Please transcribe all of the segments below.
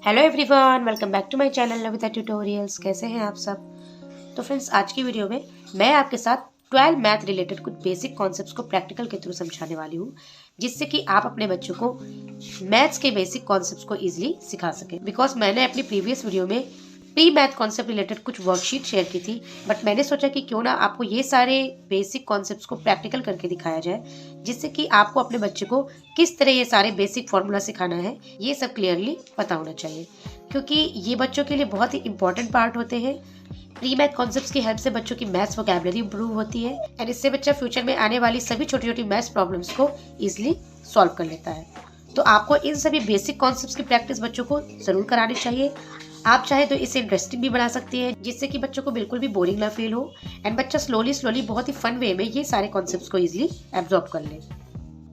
Hello everyone, welcome back to my channel Navita tutorials. कैसे हैं आप सब? तो फ्रेंड्स, आज की वीडियो में मैं आपके साथ 12 मैथ रिलेटेड कुछ बेसिक कॉन्सेप्ट्स को प्रैक्टिकल के थ्रू समझाने वाली हूँ, जिससे कि आप अपने बच्चों को मैथ्स के बेसिक कॉन्सेप्ट्स को इजीली सिखा सकें। बिकॉज मैंने अपनी प्रीवियस वीडियो में प्री मैथ कॉन्सेप्ट रिलेटेड कुछ वर्कशीट शेयर की थी, बट मैंने सोचा कि क्यों ना आपको ये सारे बेसिक कॉन्सेप्ट्स को प्रैक्टिकल करके दिखाया जाए, जिससे कि आपको अपने बच्चे को किस तरह ये सारे बेसिक फॉर्मूला सिखाना है ये सब क्लियरली पता होना चाहिए, क्योंकि ये बच्चों के लिए बहुत ही इंपॉर्टेंट पार्ट होते हैं। प्री मैथ कॉन्सेप्ट्स की हेल्प से बच्चों की मैथ्स वोकैबुलरी इंप्रूव होती है एंड इससे बच्चा फ्यूचर में आने वाली सभी छोटी छोटी मैथ्स प्रॉब्लम्स को इजीली सॉल्व कर लेता है। तो आपको इन सभी बेसिक कॉन्सेप्ट्स की प्रैक्टिस बच्चों को जरूर करानी चाहिए। आप चाहे तो इसे इंटरेस्टिंग भी बना सकते हैं, जिससे कि बच्चों को बिल्कुल भी बोरिंग ना फील हो एंड बच्चा स्लोली बहुत ही फन वे में ये सारे कॉन्सेप्ट्स को इजीली एब्जॉर्ब कर ले।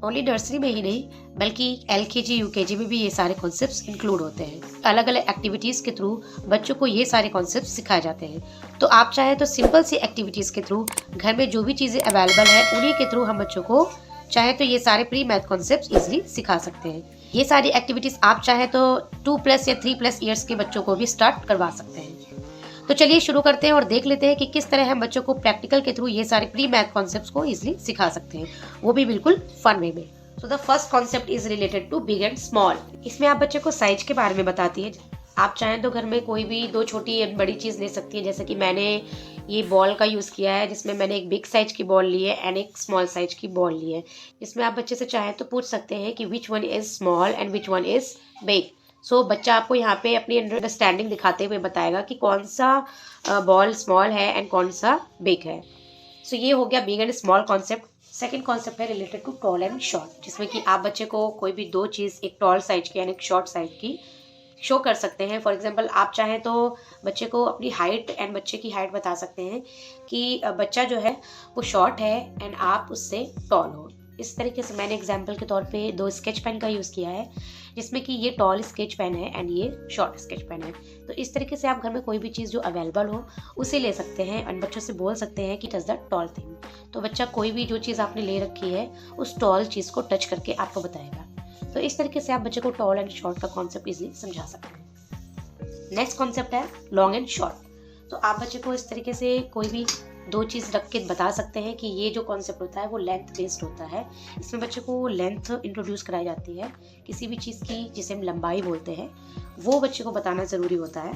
ओनली नर्सरी में ही नहीं, बल्कि LKG UKG में भी ये सारे कॉन्सेप्ट्स इंक्लूड होते हैं। अलग अलग एक्टिविटीज के थ्रू बच्चों को ये सारे कॉन्सेप्ट्स सिखाए जाते हैं। तो आप चाहे तो सिंपल सी एक्टिविटीज के थ्रू घर में जो भी चीजें अवेलेबल है उन्हीं के थ्रू हम बच्चों को चाहे तो ये सारे प्री मैथ कॉन्सेप्ट्स इजीली सिखा सकते हैं। ये सारी एक्टिविटीज आप चाहे तो 2+ या 3+ ईयर्स के बच्चों को भी स्टार्ट करवा सकते हैं। तो चलिए शुरू करते हैं और देख लेते हैं कि किस तरह हम बच्चों को प्रैक्टिकल के थ्रू ये सारे प्री मैथ कॉन्सेप्ट्स को इजीली सिखा सकते हैं, वो भी बिल्कुल फन वे में। So the first concept is related to big and small. इसमें आप बच्चे को साइज के बारे में बताती है। आप चाहें तो घर में कोई भी दो छोटी या बड़ी चीज ले सकती है, जैसे कि मैंने ये बॉल का यूज किया है, जिसमें मैंने एक बिग साइज की बॉल ली है एंड एक स्मॉल साइज की बॉल ली है। इसमें आप बच्चे से चाहें तो पूछ सकते हैं कि which one is small and which one is big. So बच्चा आपको यहाँ पे अपनी अंडरस्टैंडिंग दिखाते हुए बताएगा कि कौन सा बॉल स्मॉल है एंड कौन सा बिग है। सो ये हो गया big and small concept. Second concept है related to tall and short, जिसमें कि आप बच्चे को कोई भी दो चीज़, एक टॉल साइज की एंड एक शॉर्ट साइज की, शो कर सकते हैं। फॉर एग्जांपल, आप चाहें तो बच्चे को अपनी हाइट एंड बच्चे की हाइट बता सकते हैं कि बच्चा जो है वो शॉर्ट है एंड आप उससे टॉल हो। इस तरीके से मैंने एग्जाम्पल के तौर पे दो स्केच पेन का यूज़ किया है, जिसमें कि ये टॉल स्केच पेन है एंड ये शॉर्ट स्केच पेन है। तो इस तरीके से आप घर में कोई भी चीज़ जो अवेलेबल हो उसे ले सकते हैं एंड बच्चों से बोल सकते हैं कि टच द टॉल थिंग। तो बच्चा कोई भी जो चीज़ आपने ले रखी है उस टॉल चीज़ को टच करके आपको बताएगा। तो इस तरीके से आप बच्चे को टॉल एंड शॉर्ट का कॉन्सेप्ट इजीली समझा सकते हैं। नेक्स्ट कॉन्सेप्ट है लॉन्ग एंड शॉर्ट। तो आप बच्चे को इस तरीके से कोई भी दो चीज़ रख के बता सकते हैं कि ये जो कॉन्सेप्ट होता है वो लेंथ बेस्ड होता है। इसमें बच्चे को लेंथ इंट्रोड्यूस कराई जाती है। किसी भी चीज़ की जिसे हम लंबाई बोलते हैं वो बच्चे को बताना ज़रूरी होता है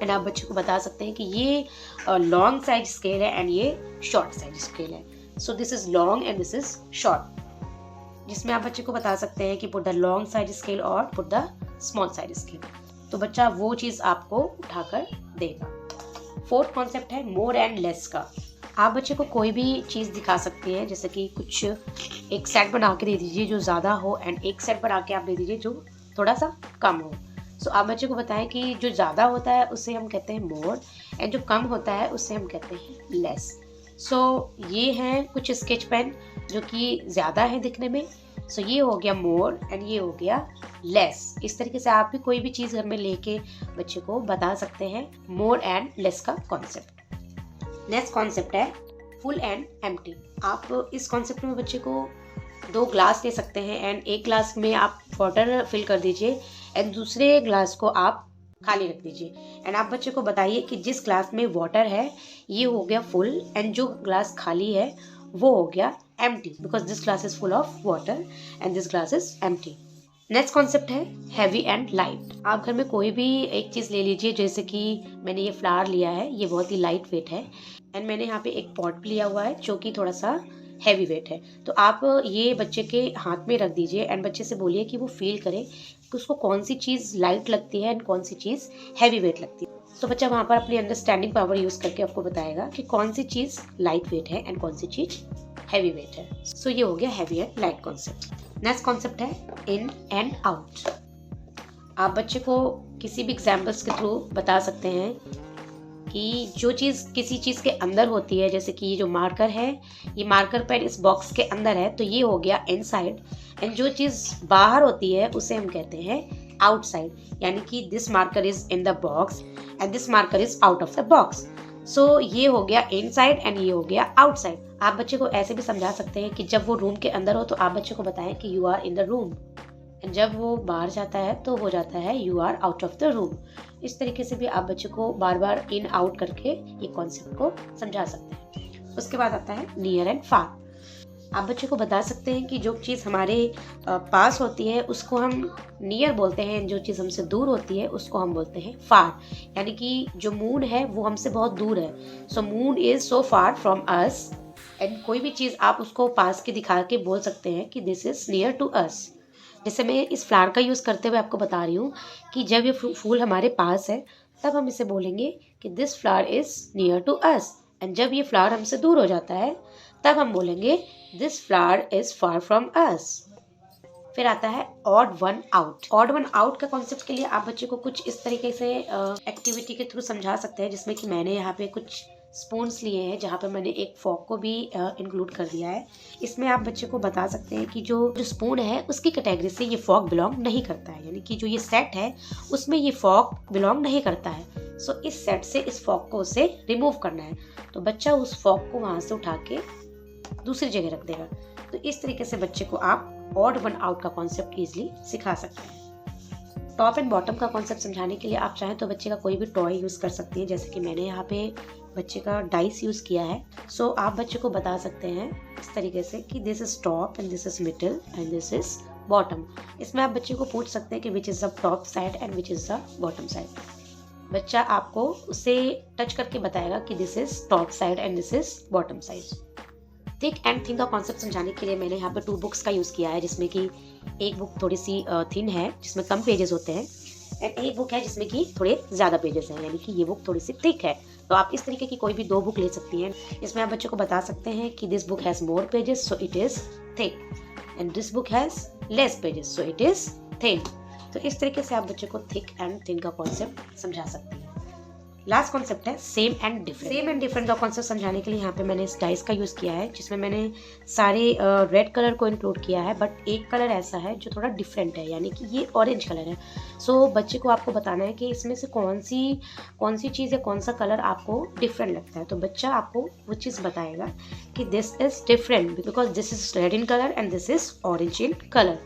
एंड आप बच्चे को बता सकते हैं कि ये लॉन्ग साइज स्केल है एंड ये शॉर्ट साइज स्केल है। So this is long and this is short, जिसमें आप बच्चे को बता सकते हैं कि put the long size scale और put the small size scale. तो बच्चा वो चीज़ आपको उठाकर देगा। फोर्थ कॉन्सेप्ट है मोर एंड लेस का। आप बच्चे को कोई भी चीज़ दिखा सकती हैं, जैसे कि कुछ एक सेट बना के दे दीजिए जो ज़्यादा हो एंड एक सेट बना के आप दे दीजिए जो थोड़ा सा कम हो। सो आप बच्चे को बताएं कि जो ज़्यादा होता है उसे हम कहते हैं मोर एंड जो कम होता है उसे हम कहते हैं लेस। सो ये हैं कुछ स्केच पेन जो कि ज़्यादा है दिखने में। सो ये हो गया मोर एंड ये हो गया लेस। इस तरीके से आप भी कोई भी चीज़ घर में लेके बच्चे को बता सकते हैं मोर एंड लेस का कॉन्सेप्ट। नेक्स्ट कॉन्सेप्ट है फुल एंड एम्प्टी। आप इस कॉन्सेप्ट में बच्चे को दो ग्लास ले सकते हैं एंड एक ग्लास में आप वाटर फिल कर दीजिए एंड दूसरे ग्लास को आप खाली रख दीजिए एंड आप बच्चे को बताइए कि जिस ग्लास में वाटर है ये हो गया फुल एंड जो ग्लास खाली है वो हो गया empty, because this glass is full of water and this glass is empty. Next concept है हैवी एंड लाइट। आप घर में कोई भी एक चीज़ ले लीजिए, जैसे कि मैंने ये फ्लावर लिया है, ये बहुत ही लाइट वेट है एंड मैंने यहाँ पे एक पॉट लिया हुआ है जो कि थोड़ा सा हैवी वेट है। तो आप ये बच्चे के हाथ में रख दीजिए एंड बच्चे से बोलिए कि वो फील करे कि उसको कौन सी चीज़ लाइट लगती है एंड कौन सी चीज़ हैवी वेट लगती है। तो बच्चा वहाँ पर अपनी अंडरस्टैंडिंग पावर यूज़ करके आपको बताएगा कि कौन सी चीज़ लाइट वेट है एंड कौन सी चीज़ हैवी वेट है। सो ये हो गया heavy and light concept. Next concept है इन एंड आउट। आप बच्चे को किसी भी एग्जाम्पल्स के थ्रू बता सकते हैं कि जो चीज़ किसी चीज़ के अंदर होती है, जैसे कि ये जो मार्कर है, ये मार्कर पेन इस बॉक्स के अंदर है तो ये हो गया इनसाइड एंड जो चीज़ बाहर होती है उसे हम कहते हैं आउटसाइड, यानी कि this marker is in the box and this marker is out of the box. So ये हो गया इनसाइड एंड ये हो गया आउटसाइड। आप बच्चे को ऐसे भी समझा सकते हैं कि जब वो रूम के अंदर हो तो आप बच्चे को बताएं कि you are in the room जब वो बाहर जाता है तो हो जाता है you are out of the room. इस तरीके से भी आप बच्चे को बार बार इन आउट करके ये कॉन्सेप्ट को समझा सकते हैं। उसके बाद आता है नियर एंड फार। आप बच्चे को बता सकते हैं कि जो चीज़ हमारे पास होती है उसको हम नियर बोलते हैं, जो चीज़ हमसे दूर होती है उसको हम बोलते हैं फार। यानी कि जो मून है वो हमसे बहुत दूर है, so moon is so far from us. And कोई भी चीज़ आप उसको पास के दिखा के बोल सकते हैं कि this is near to us. जैसे मैं इस फ्लावर का यूज़ करते हुए आपको बता रही हूँ कि जब ये फूल हमारे पास है तब हम इसे बोलेंगे कि this flower is near to us. And जब ये फ्लावर हमसे दूर हो जाता है तब हम बोलेंगे this flower is far from अस। फिर आता है odd one out. Odd one out का कॉन्सेप्ट के लिए आप बच्चे को कुछ इस तरीके से एक्टिविटी के थ्रू समझा सकते हैं, जिसमें कि मैंने यहाँ पे कुछ स्पून्स लिए हैं जहाँ पे मैंने एक फॉक को भी इंक्लूड कर दिया है। इसमें आप बच्चे को बता सकते हैं कि जो स्पून है उसकी कैटेगरी से ये फॉक बिलोंग नहीं करता है, यानी कि जो ये सेट है उसमें ये फॉक बिलोंग नहीं करता है। सो इस सेट से इस फॉक को उसे रिमूव करना है, तो बच्चा उस फॉक को वहाँ से उठा के दूसरी जगह रख देगा। तो इस तरीके से बच्चे को आप ऑड वन आउट का कॉन्सेप्ट इजीली सिखा सकते हैं। टॉप एंड बॉटम का कॉन्सेप्ट समझाने के लिए आप चाहें तो बच्चे का कोई भी टॉय यूज़ कर सकती हैं, जैसे कि मैंने यहाँ पे बच्चे का डाइस यूज़ किया है। सो आप बच्चे को बता सकते हैं इस तरीके से कि this is top and this is middle and this is bottom. इसमें आप बच्चे को पूछ सकते हैं कि which is the top side and which is the bottom side. बच्चा आपको उसे टच करके बताएगा कि this is top side and this is bottom side. Thick and thin का कॉन्सेप्ट समझाने के लिए मैंने यहाँ पे 2 बुक्स का यूज़ किया है, जिसमें कि एक बुक थोड़ी सी थिन है जिसमें कम पेजेस होते हैं, एंड एक बुक है जिसमें कि थोड़े ज़्यादा पेजेस हैं, यानी कि ये बुक थोड़ी सी थिक है। तो आप इस तरीके की कोई भी 2 बुक ले सकती हैं। इसमें आप बच्चों को बता सकते हैं कि this book has more pages so it is thick and this book has less pages so it is thin. तो इस तरीके से आप बच्चे को थिक एंड थिन का कॉन्सेप्ट समझा सकते हैं। लास्ट कॉन्सेप्ट है same and different. Same and different का कॉन्सेप्ट समझाने के लिए यहाँ पे मैंने इस डाइस का यूज़ किया है, जिसमें मैंने सारे रेड कलर को इंक्लूड किया है, बट एक कलर ऐसा है जो थोड़ा डिफरेंट है, यानी कि ये ऑरेंज कलर है। सो बच्चे को आपको बताना है कि इसमें से कौन सी चीज़ या कौन सा कलर आपको डिफरेंट लगता है। तो बच्चा आपको वो चीज़ बताएगा कि this is different because this is red in colour and this is orange in colour.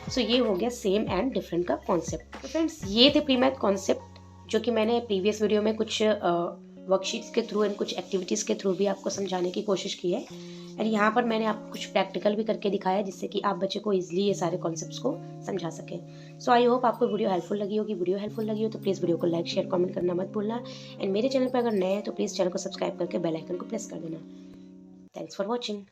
So ये हो गया सेम एंड डिफरेंट का कॉन्सेप्ट। तो फ्रेंड्स, ये थे प्री मैथ कॉन्सेप्ट जो कि मैंने प्रीवियस वीडियो में कुछ वर्कशीट्स के थ्रू एंड कुछ एक्टिविटीज़ के थ्रू भी आपको समझाने की कोशिश की है। एंड यहाँ पर मैंने आपको कुछ प्रैक्टिकल भी करके दिखाया, जिससे कि आप बच्चे को इजीली ये सारे कॉन्सेप्ट्स को समझा सकें। सो आई होप आपको वीडियो हेल्पफुल लगी होगी। वीडियो हेल्पफुल लगी हो तो प्लीज़ वीडियो को लाइक शेयर कमेंट करना मत भूलना। एंड मेरे चैनल पर अगर नए हैं तो प्लीज़ चैनल को सब्सक्राइब करके बेल आइकन को प्रेस कर देना। Thanks for watching.